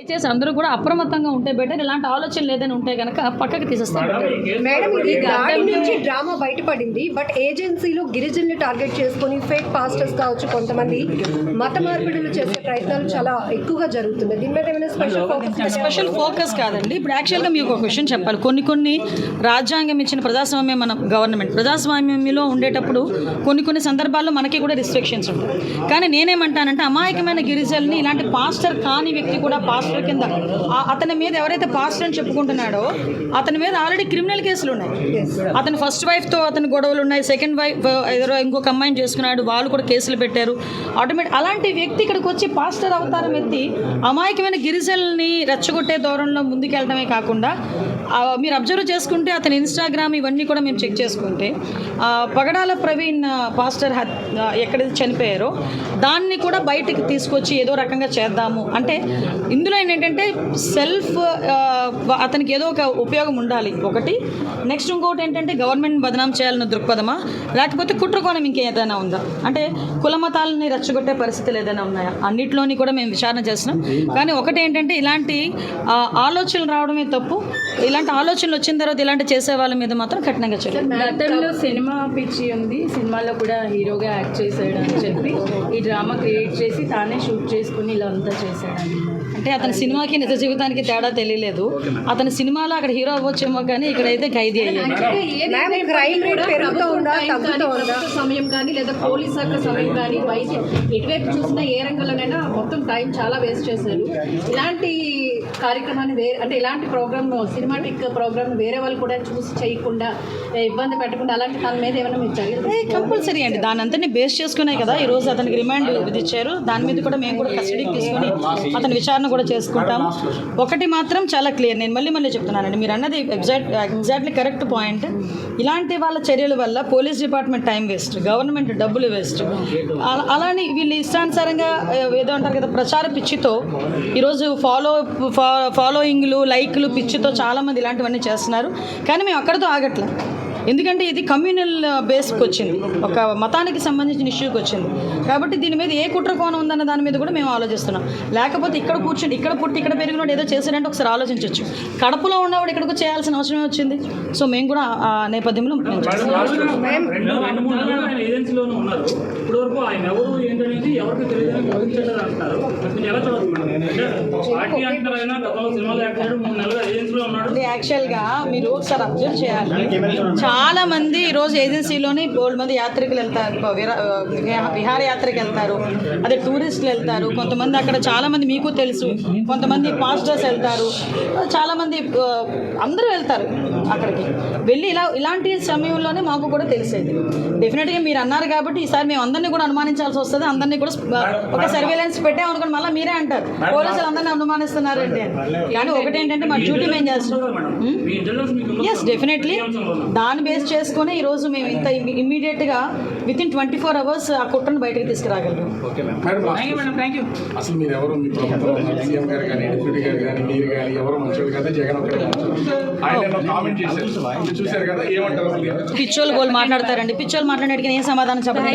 దయచేసి అందరూ కూడా అప్రమత్తంగా ఉంటే బెటర్. ఇలాంటి ఆలోచనలు ఏదైనా ఉంటే కనుక పక్కకి తీసేస్తారు. మేడం, ఇది దాడి నుంచి డ్రామా బయటపడింది. బట్ ఏజెన్సీలు గిరిజనులు టార్గెట్ చేసుకుని ఫేక్ పాస్టర్స్ కావచ్చు, కొంతమంది మత మార్పిడులు చేసే ప్రయత్నాలు చాలా ఎక్కువగా జరుగుతుంది. దీని మీద ఏమైనా స్పెషల్ ఫోకస్ కాదండి. ఇప్పుడు యాక్చువల్గా మీకు ఒక విషయం చెప్పాలి. కొన్ని రాజ్యాంగం ఇచ్చిన ప్రజాస్వామ్యం మన గవర్నమెంట్ ప్రజాస్వామ్యంలో ఉండేటప్పుడు కొన్ని సందర్భాల్లో మనకి కూడా రిస్ట్రిక్షన్స్ ఉంటాయి. కానీ నేనేమంటానంటే అమాయకమైన గిరిజనుల్ని ఇలాంటి పాస్టర్ కాని వ్యక్తి కూడా పాస్టర్ కింద అతని మీద ఎవరైతే పాస్టర్ అని చెప్పుకుంటున్నాడో అతని మీద ఆల్రెడీ క్రిమినల్ కేసులు ఉన్నాయి. అతని ఫస్ట్ వైఫ్తో అతని గొడవలు ఉన్నాయి. సెకండ్ వైఫ్ ఏదో ఇంకొక అమ్మాయిని చేసుకున్నాడు, వాళ్ళు కూడా కేసులు పెట్టారు. ఆటోమేటిక్ అలాంటి వ్యక్తి ఇక్కడికి వచ్చి పాస్టర్ అవతారం ఎత్తి అమాయకమైన గిరిజనుల్ని రెచ్చగొట్టే దూరంలో ముందుకెళ్ళడమే కాకుండా మీరు అబ్జర్వ్ చేసుకుంటే అతని ఇన్స్టాగ్రామ్ ఇవన్నీ కూడా మేము చెక్ చేసుకుంటే పగడాల ప్రవీణ్ పాస్టర్ ఎక్కడైతే చనిపోయారో దాన్ని కూడా బయటికి తీసుకొచ్చి ఏదో రకంగా చేద్దాము అంటే ఇందులో ఏంటంటే సెల్ఫ్ అతనికి ఏదో ఒక ఉపయోగం ఉండాలి ఒకటి. నెక్స్ట్ ఇంకోటి ఏంటంటే గవర్నమెంట్ బదనాం చేయాలన్న దృక్పథమా, లేకపోతే కుట్రకోణం ఇంకేదైనా ఉందా అంటే కులమతాలని రెచ్చగొట్టే పరిస్థితులు ఏదైనా ఉన్నాయా, అన్నిట్లోని కూడా మేము విచారణ చేస్తున్నాం. కానీ ఒకటి ఏంటంటే ఇలాంటి ఆలోచనలు రావడమే తప్పు. ఇలాంటి ఆలోచనలు వచ్చిన తర్వాత ఇలాంటి చేసే వాళ్ళ మీద మాత్రం కఠినంగా చేయాలి. గతంలో సినిమా పిచ్చి ఉంది, సినిమాలో కూడా హీరోగా యాక్ట్ చేశాడు అని చెప్పి ఈ డ్రామా క్రియేట్ చేసి తానే షూట్ చేసుకుని ఇలా అంతా చేశాడు. అంటే అతని సినిమాకి నిజ జీవితానికి తేడా తెలియలేదు. అతని సినిమాలో అక్కడ హీరో అవ్వచ్చేమో కానీ ఇక్కడైతే ఖైదీ అయ్యాడు. సమయం కానీ లేదా పోలీస్ శాఖ సమయం కానీ ఎటువైపు చూసినా ఏ రంగంలోనైనా మొత్తం టైం చాలా వేస్ట్ చేశారు. ఇలాంటి కార్యక్రమాన్ని అంటే ఇలాంటి ప్రోగ్రామ్ సినిమాటిక్ ప్రోగ్రామ్ వేరే వాళ్ళు కూడా చూసి చేయకుండా ఇబ్బంది పెట్టకుండా అలాంటి తన మీద ఏమైనా మీరు చర్యలు కంపల్సరీ అండి. దాని అంతా బేస్ చేసుకునే కదా ఈరోజు అతనికి రిమాండ్ విధించారు. దాని మీద కూడా మేము కూడా కస్టడీకి తీసుకొని అతని విచారణ కూడా చేసుకుంటాం. ఒకటి మాత్రం చాలా క్లియర్, నేను మళ్ళీ చెప్తున్నానండి, మీరు అన్నది ఎగ్జాక్ట్లీ కరెక్ట్ పాయింట్. ఇలాంటి వాళ్ళ చర్యల వల్ల police department time waste, government డబ్బులు వేస్ట్. అలానే వీళ్ళు ఇష్టానుసారంగా ఏదో అంటారు కదా ప్రచార పిచ్చితో ఈరోజు ఫాలోయింగ్లు లైక్లు పిచ్చితో చాలామంది ఇలాంటివన్నీ చేస్తున్నారు. కానీ మేము అక్కడితో ఆగట్లే. ఎందుకంటే ఇది కమ్యూనల్ బేస్కి వచ్చింది, ఒక మతానికి సంబంధించిన ఇష్యూకి వచ్చింది. కాబట్టి దీని మీద ఏ కుట్ర కోణం ఉందన్న దాని మీద కూడా మేము ఆలోచిస్తున్నాం. లేకపోతే ఇక్కడ కూర్చొని ఇక్కడ పుట్టి ఇక్కడ పెరిగినోడు ఏదో చేశాడంటే ఒకసారి ఆలోచించవచ్చు. కడపలో ఉన్నవాడు ఇక్కడికి చేయాల్సిన అవసరమే వచ్చింది. సో మేము కూడా ఆ నేపథ్యంలో యాక్చువల్గా మీరు ఒకసారి అబ్జర్వ్ చేయాలి. చాలా మంది ఈరోజు ఏజెన్సీలోని బోల్డ్ మంది యాత్రికులు వెళ్తారు, విహారయాత్రకు వెళ్తారు, అదే టూరిస్టులు వెళ్తారు. కొంతమంది అక్కడ చాలామంది మీకు తెలుసు, కొంతమంది పాస్టర్స్ వెళ్తారు, చాలామంది అందరూ వెళ్తారు అక్కడికి వెళ్ళి ఇలాంటి సమయంలోనే మాకు కూడా తెలిసేది. డెఫినెట్గా మీరు అన్నారు కాబట్టి ఈసారి మేము అందరినీ కూడా అనుమానించాల్సి వస్తుంది. అందరినీ కూడా ఒక సర్వేలెన్స్ పెట్టామనుకోండి, మళ్ళీ మీరే అంటారు పోలీసులు అందరినీ అనుమానిస్తున్నారు అంటే. కానీ ఒకటేంటంటే మా డ్యూటీ మేము చేస్తాం. ఎస్, డెఫినెట్లీ దాన్ని బేస్ చేసుకుని ఈరోజు మేము ఇంత ఇమ్మీడియట్గా వితిన్ 24 hours ఆ కుట్రను బయటకు తీసుకురాగలరు. పిచ్చోళ్ళు గోల్ మాట్లాడతారండి. పిచ్చోళ్ళు మాట్లాడేటికి ఏం సమాధానం చెప్పండి.